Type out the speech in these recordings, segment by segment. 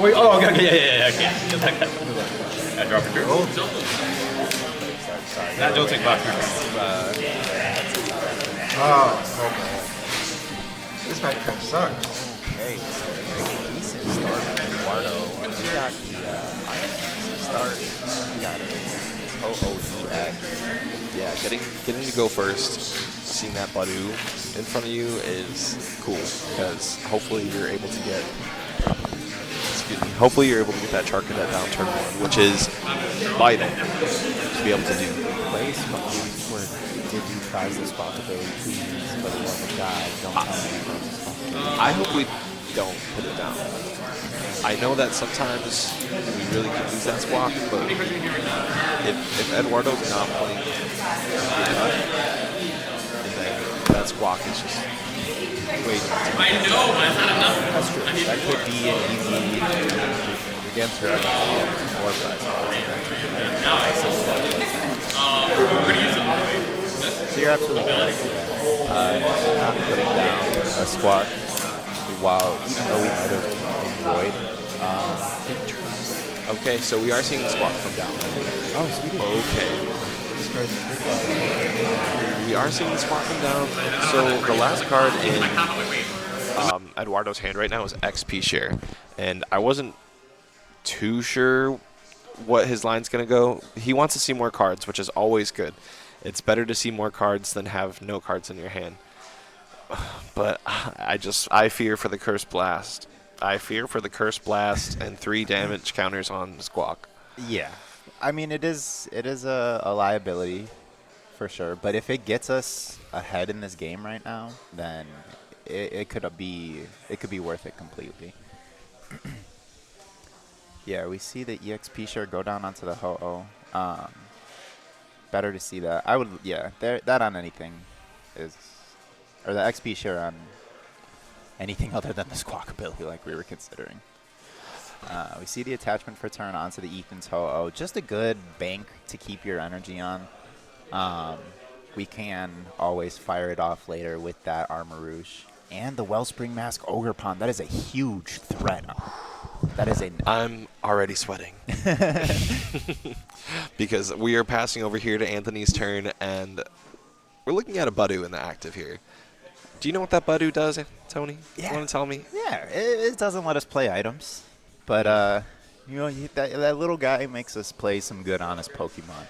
Wait, oh, okay, yeah, okay. I drop it. Oh. Sorry. That don't take back. Okay. This might kind of suck. Okay, so very decent start from Eduardo. We got the start. We got OOEX. Yeah, getting to go first, seeing that Badu in front of you is cool because hopefully you're able to get. Hopefully you're able to get that chart cadet down turn 1, which is vital to be able to do. Place where did you try this possibility to use but it wasn't die, don't tell me. I hope we don't put it down. I know that sometimes we really can use that squawk, but if Eduardo's not playing and then that squawk is just waiting. I know, but it's not enough. That's true. That could be an easy against her. More We're going to use it. So you're absolutely right. Not putting down a squat while even though we might have enjoyed. Okay, so we are seeing the squawk come down. Oh, sweet. Okay. We are seeing the squawk come down. So the last card in Eduardo's hand right now is XP share. And I wasn't too sure what his line's going to go. He wants to see more cards, which is always good. It's better to see more cards than have no cards in your hand. But I fear for the Curse Blast. I fear for the Curse Blast and 3 damage counters on Squawk. Yeah. I mean, it is a liability for sure. But if it gets us ahead in this game right now, then it could be worth it completely. Yeah, we see the EXP share go down onto the Ho-Oh. Better to see that. I would, yeah, that on anything is, or the XP share on anything other than the Squawk ability like we were considering. We see the attachment for turn onto the Ethan's Ho-Oh. Just a good bank to keep your energy on. We can always fire it off later with that Armor Rouge. And the Wellspring Mask Ogre Pond. That is a huge threat. That is a... I'm already sweating. Because we are passing over here to Anthony's turn, and we're looking at a Badu in the active here. Do you know what that Badu does, Tony? Yeah. You want to tell me? Yeah, it doesn't let us play items. But, you know, that little guy makes us play some good, honest Pokemon.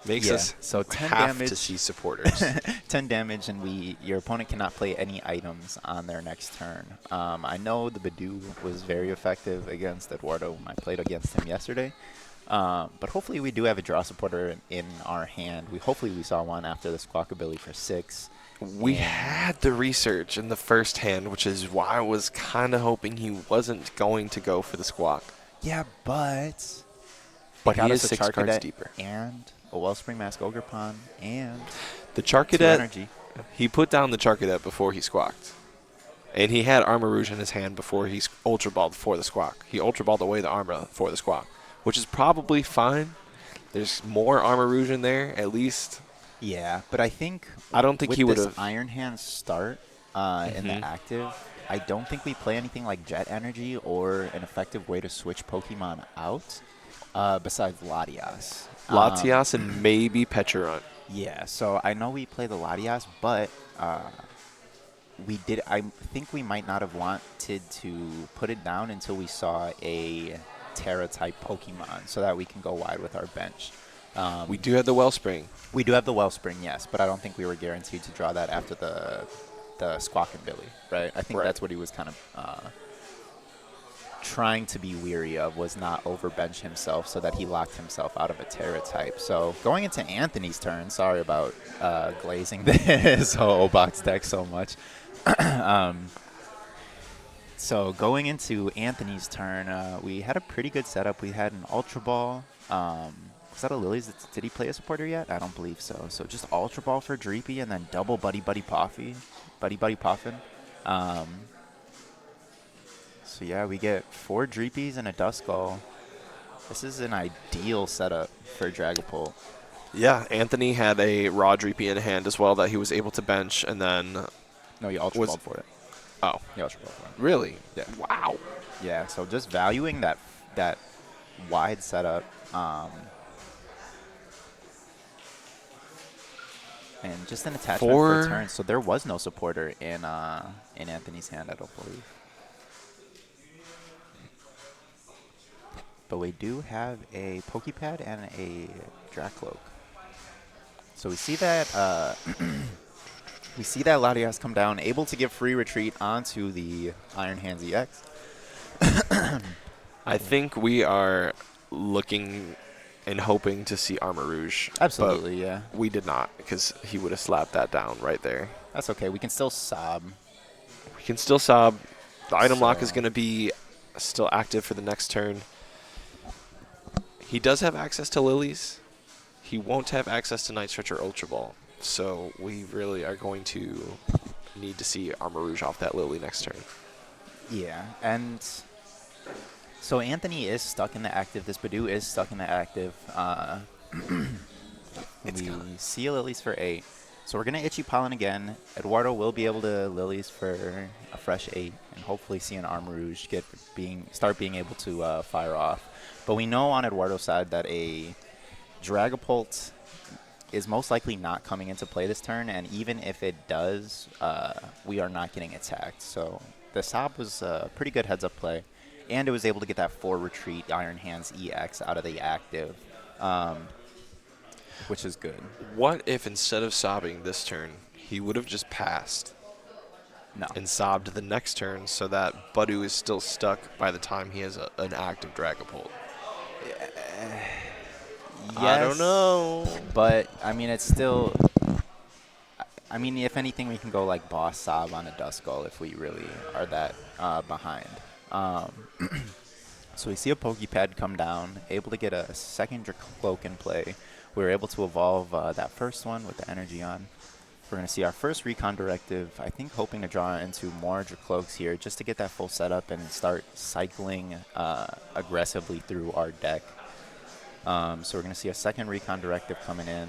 Makes us so 10 have damage to see supporters. 10 damage, and your opponent cannot play any items on their next turn. I know the Badu was very effective against Eduardo when I played against him yesterday. But hopefully we do have a draw supporter in our hand. Hopefully we saw one after the Squawk ability for 6. We had the research in the first hand, which is why I was kind of hoping he wasn't going to go for the Squawk. Yeah, but he is 6 cards deeper. And a Wellspring Mask Ogre Pond and the Charcadet, energy. He put down the Charcadet before he squawked. And he had Armor Rouge in his hand before he Ultra Balled for the squawk. He Ultra Balled away the armor for the squawk, which is probably fine. There's more Armor Rouge in there, at least. Yeah, but I don't think he would have. Iron Hand start in the active, I don't think we play anything like Jet Energy or an effective way to switch Pokemon out besides Latias. Latias and maybe Pecharunt. Yeah, so I know we play the Latias, but I think we might not have wanted to put it down until we saw a Terra-type Pokemon so that we can go wide with our bench. We do have the Wellspring. We do have the Wellspring, yes, but I don't think we were guaranteed to draw that after the Squawk and Billy, right? I think that's what he was kind of trying to be weary of, was not overbench himself so that he locked himself out of a Terra type. So going into Anthony's turn, sorry about glazing this whole box deck so much. So going into Anthony's turn, we had a pretty good setup. We had an Ultra Ball. Was that a Lilies? Did he play a supporter yet? I don't believe so. So just Ultra Ball for Dreepy and then double Buddy Buddy Poffin. So yeah, we get 4 Dreepies and a Duskull. This is an ideal setup for Dragapult. Yeah, Anthony had a raw Dreepy in hand as well that he was able to bench, and then... No, you Ultra Balled for it. Oh, The Ultra Pokemon. really? Yeah. Wow. Yeah, so just valuing that wide setup, and just an attachment for turns. So there was no supporter in Anthony's hand, I don't believe. But we do have a Pokepad and a Dracloak. So we see that we see that Latias come down, able to give free retreat onto the Iron Hands EX. I think we are looking and hoping to see Armor Rouge. Absolutely, yeah. We did not, because he would have slapped that down right there. That's okay. We can still sob. We can still sob. The item lock is So- going to be still active for the next turn. He does have access to Lilies. He won't have access to Night Stretch or Ultra Ball. So we really are going to need to see Armor Rouge off that Lily next turn. Yeah, and so Anthony is stuck in the active. This Badoo is stuck in the active. We see Lilies for 8. So we're going to Itchy Pollen again. Eduardo will be able to Lilies for a fresh 8 and hopefully see an Armor Rouge start being able to fire off. But we know on Eduardo's side that a Dragapult is most likely not coming into play this turn, and even if it does, we are not getting attacked. So the Sob was a pretty good heads-up play, and it was able to get that 4 retreat Iron Hands EX out of the active, which is good. What if instead of sobbing this turn, he would have just passed No. and sobbed the next turn so that Badoo is still stuck by the time he has an active Dragapult? I don't Yes, know. But, I mean, it's still... I mean, if anything, we can go like Boss Sob on a Duskull if we really are that behind. So we see a Pokepad come down, able to get a second Dracloak in play. We were able to evolve that first one with the energy on. We're going to see our first Recon Directive, I think hoping to draw into more Dracloaks here just to get that full setup and start cycling aggressively through our deck. So we're going to see a second Recon Directive coming in.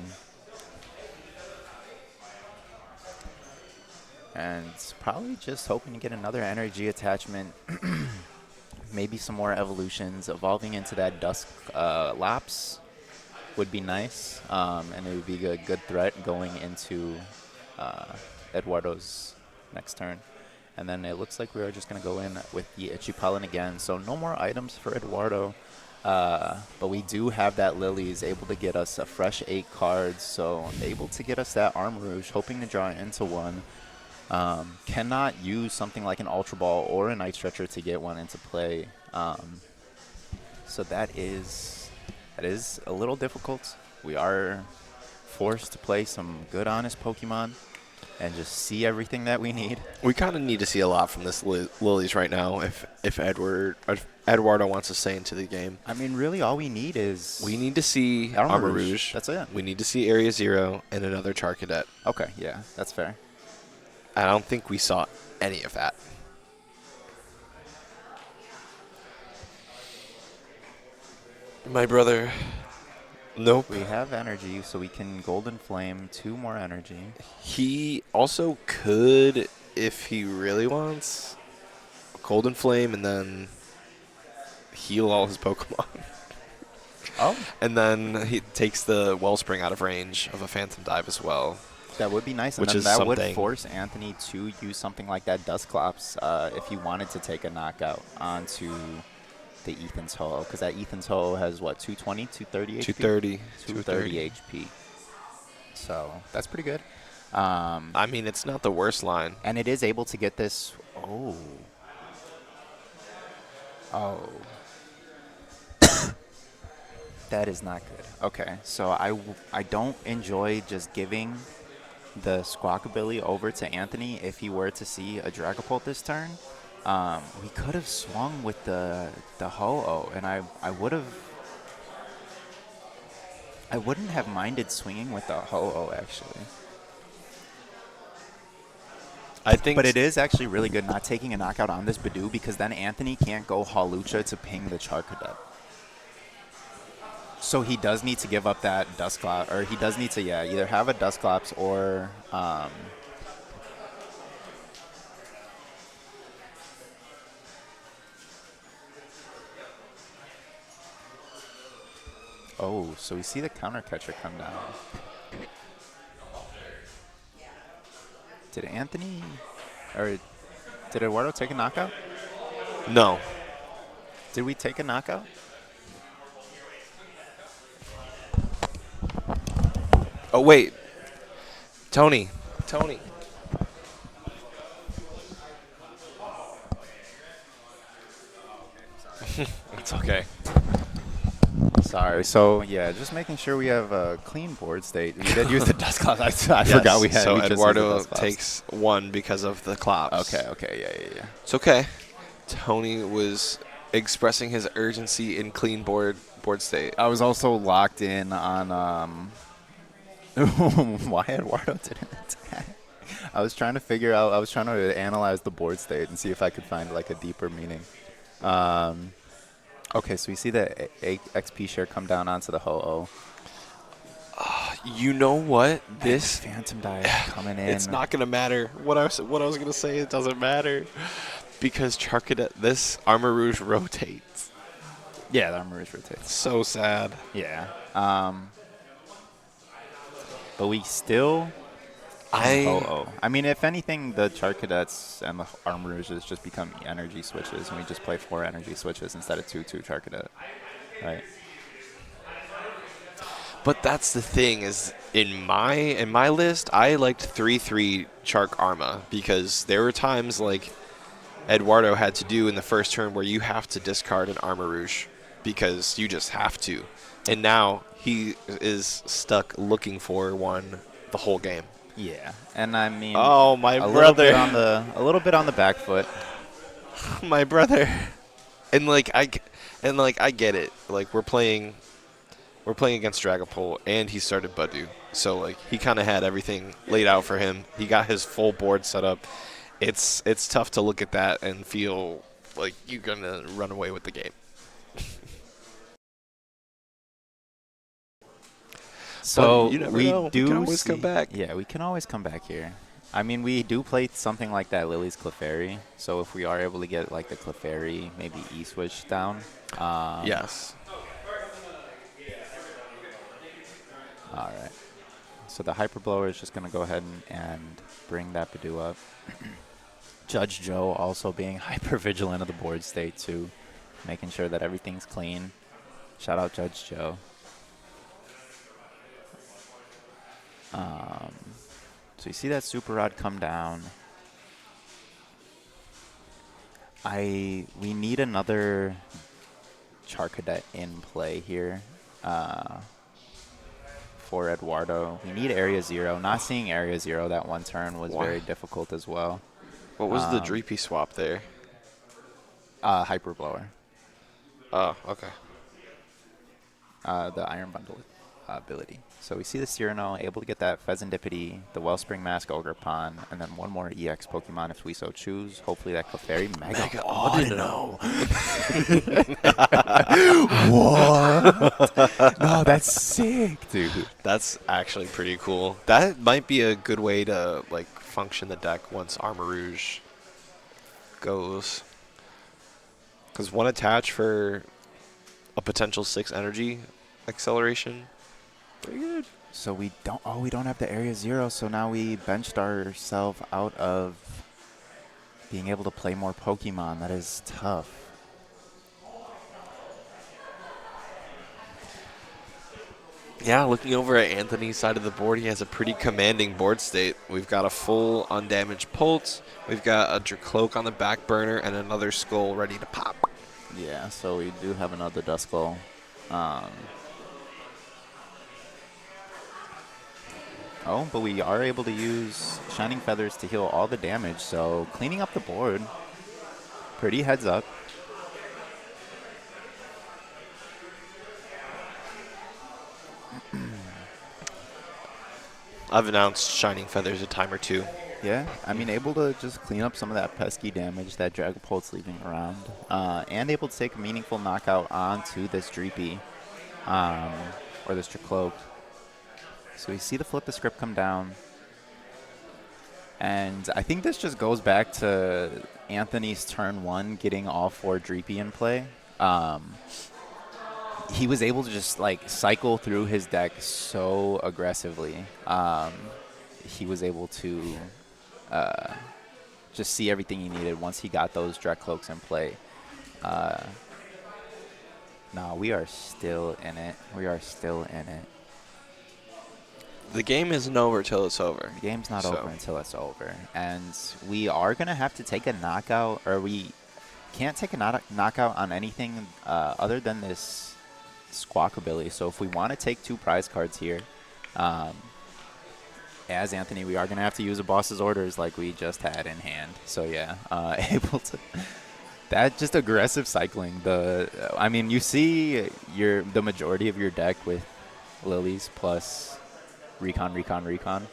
And probably just hoping to get another energy attachment. Maybe some more evolutions. Evolving into that Dusk Lapse would be nice. And it would be a good threat going into Eduardo's next turn. And then it looks like we are just going to go in with the Itchy Pollen again. So no more items for Eduardo. But we do have that Lilies able to get us a fresh 8 cards. So able to get us that Armor Rouge, hoping to draw into one. Cannot use something like an Ultra Ball or a Night Stretcher to get one into play. So that is a little difficult. We are forced to play some good, honest Pokemon and just see everything that we need. We kind of need to see a lot from this Lilies right now if Eduardo wants to stay into the game. I mean, really all we need is... We need to see Armor Rouge. That's it. We need to see Area Zero and another Charcadet. Okay, yeah, that's fair. I don't think we saw any of that. My brother. Nope. We have energy, so we can Golden Flame 2 more energy. He also could, if he really wants, Golden Flame and then heal all his Pokemon. Oh. And then he takes the Wellspring out of range of a Phantom Dive as well. That would be nice, Which and is then that would something. force Anthony to use something like that Dusclops if he wanted to take a knockout onto the Ethan's Ho, because that Ethan's Ho has, what, 220, 230 HP? 230. 230 HP. So that's pretty good. I mean, it's not the worst line. And it is able to get this... Oh. Oh. That is not good. Okay, so I don't enjoy just giving the Squawkabilly over to Anthony if he were to see a Dragapult this turn. We could have swung with the Ho-Oh, and I wouldn't have minded swinging with the Ho-Oh, actually. I think, But it is actually really good not taking a knockout on this Badoo, because then Anthony can't go Hawlucha to ping the Charcadet. So he does need to give up that Dusclops, or he does need to, either have a Dusclops or Oh, so we see the counter catcher come down. Did Anthony or did Eduardo take a knockout? No. Did we take a knockout? Oh, wait. Tony. It's okay. Sorry. So, yeah, just making sure we have a clean board state. We did use the dust clops. I forgot we had. So we just used the Eduardo dust clops. takes 1 because of the clops. Okay. Yeah. It's okay. Tony was expressing his urgency in clean board state. I was also locked in on why Eduardo didn't attack. I was trying to figure out. I was trying to analyze the board state and see if I could find like a deeper meaning. Okay, so we see the XP share come down onto the Ho-Oh. You know what? This Phantom Dive coming in. it's not gonna matter. What I was gonna say, it doesn't matter because Charcadet, this Armor Rouge rotates. Yeah, the Armor Rouge rotates. So sad. Yeah. But we still Ho-Oh. I mean, if anything, the Chart Cadets and the Armor Rouges just become energy switches, and we just play 4 energy switches instead of 2 Chart Cadet. Right. But that's the thing is in my list, I liked 3/3 Chark Arma because there were times like Eduardo had to do in the first turn where you have to discard an Armor Rouge because you just have to. And now he is stuck looking for one the whole game. Yeah, and I mean, Oh, my a brother. little bit on the back foot. My brother. And I get it. Like we're playing against Dragapult and he started Badu. So like he kind of had everything laid out for him. He got his full board set up. It's tough to look at that and feel like you're going to run away with the game. So But you never we know. do We can always come back. Yeah, we can always come back here. I mean, we do play something like that Lily's Clefairy. So if we are able to get like the Clefairy, maybe E-switch down. Yes. All right. So the Hyper Blower is just going to go ahead and bring that Badu up. Judge Joe also being hyper vigilant of the board state too, making sure that everything's clean. Shout out Judge Joe. So you see that Super Rod come down. We need another Charcadet in play here for Eduardo. We need Area 0. Not seeing Area 0 that one turn was very difficult as well. What was the Dreepy swap there? Hyper Blower. Oh, okay. The Iron Bundle ability. So we see the Cyrano able to get that Pheasantipity, the Wellspring Mask Ogre Pond, and then one more EX Pokemon if we so choose. Hopefully that Clefairy Mega Audino. What? No, that's sick, dude. That's actually pretty cool. That might be a good way to like function the deck once Armor Rouge goes. Because 1 attach for a potential 6 energy acceleration. Pretty good. So we don't have the Area 0, so now we benched ourselves out of being able to play more Pokemon. That is tough. Yeah, looking over at Anthony's side of the board, he has a pretty commanding board state. We've got a full undamaged Pult, we've got a Dracloak on the back burner, and another Skull ready to pop. Yeah, so we do have another Duskull. Oh, but we are able to use Shining Feathers to heal all the damage, so cleaning up the board. Pretty heads up. I've announced Shining Feathers a time or two. Yeah, I mean, able to just clean up some of that pesky damage that Dragapult's leaving around, and able to take a meaningful knockout onto this Dreepy, or this Dracloak. So we see the Flip the Script come down, and I think this just goes back to Anthony's turn 1 getting all 4 Dreepy in play. he was able to just like cycle through his deck so aggressively. He was able to just see everything he needed once he got those Drek Cloaks in play. No, we are still in it. We are still in it. The game isn't over till it's over. The game's not over until it's over. And we are going to have to take a knockout, or we can't take a knockout on anything other than this Squawkabilly. So if we want to take 2 prize cards here, as Anthony, we are going to have to use a boss's orders like we just had in hand. So yeah, able to... That just aggressive cycling. I mean, you see the majority of your deck with Lilies plus Recon.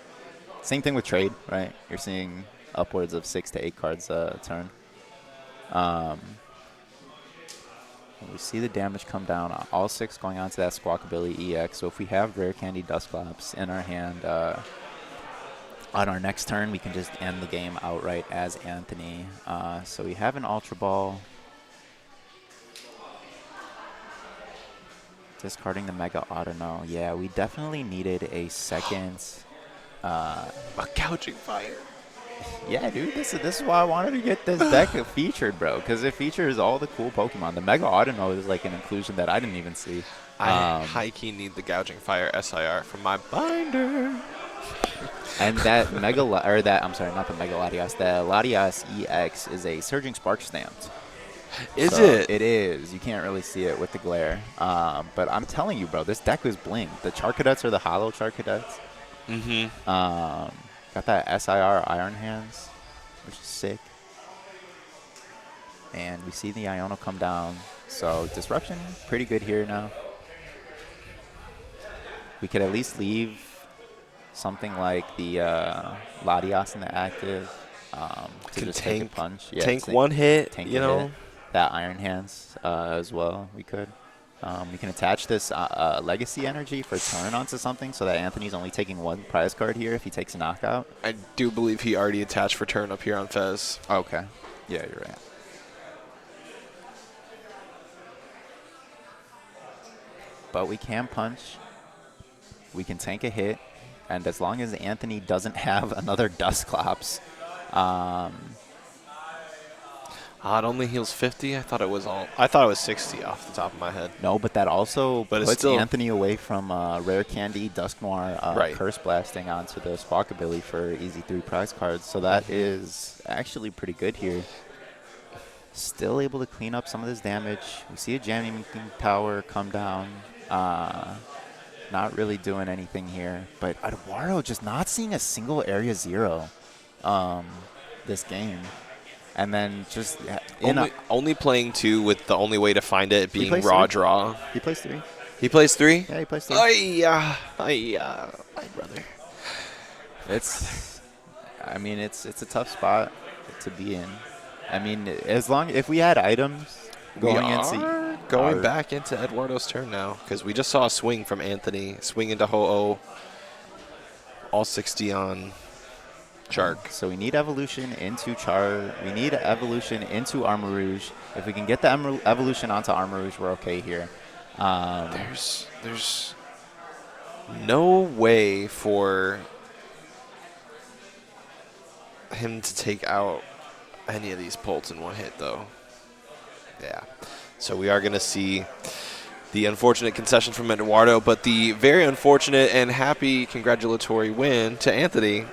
Same thing with trade, right? You're seeing upwards of 6 to 8 cards a turn. We see the damage come down. All 6 going on to that Squawkabilly EX. So if we have Rare Candy Dusclops in our hand on our next turn, we can just end the game outright as Anthony. So we have an Ultra Ball. Discarding the Mega Autono. Yeah, we definitely needed a second. A Gouging Fire. Yeah, dude, this is why I wanted to get this deck featured, bro, because it features all the cool Pokemon. The Mega Autono is like an inclusion that I didn't even see. I high-key need the Gouging Fire SIR for my binder. And that I'm sorry, not the Mega Latias. The Latias EX is a Surging Spark stamped. Is it? It is. You can't really see it with the glare. But I'm telling you, bro, this deck was bling. The Charcadets are the hollow Charcadets. Mm-hmm. Got that SIR Iron Hands, which is sick. And we see the Iono come down. So Disruption, pretty good here now. We could at least leave something like the Latias in the active to just take a punch. Yeah, tank one hit, tank you know. Hit. That Iron Hands as well, we could. We can attach this Legacy Energy for turn onto something so that Anthony's only taking 1 prize card here if he takes a knockout. I do believe he already attached for turn up here on Fez. Okay. Yeah, you're right. But we can punch. We can tank a hit. And as long as Anthony doesn't have another Dusclops, it only heals 50. I thought it was 60 off the top of my head. No, but that also puts still Anthony away from Rare Candy, Dusknoir, right. Curse Blasting onto the Squawkabilly for easy 3 prize cards. So that is actually pretty good here. Still able to clean up some of this damage. We see a Jamming Tower come down. Not really doing anything here. But Eduardo just not seeing a single Area 0 this game. And then just only playing 2 with the only way to find it being raw 3? draw. He plays 3. He plays 3? Yeah, he plays 3. My brother. It's a tough spot to be in. I mean, if we had items going back into Eduardo's turn now because we just saw a swing from Anthony, swing into Ho-Oh, all 60 on Chark. So we need evolution into Char. We need evolution into Armarouge. If we can get the evolution onto Armarouge, we're okay here. There's no way for him to take out any of these Pults in 1 hit, though. Yeah. So we are going to see the unfortunate concession from Eduardo, but the very unfortunate and happy congratulatory win to Anthony.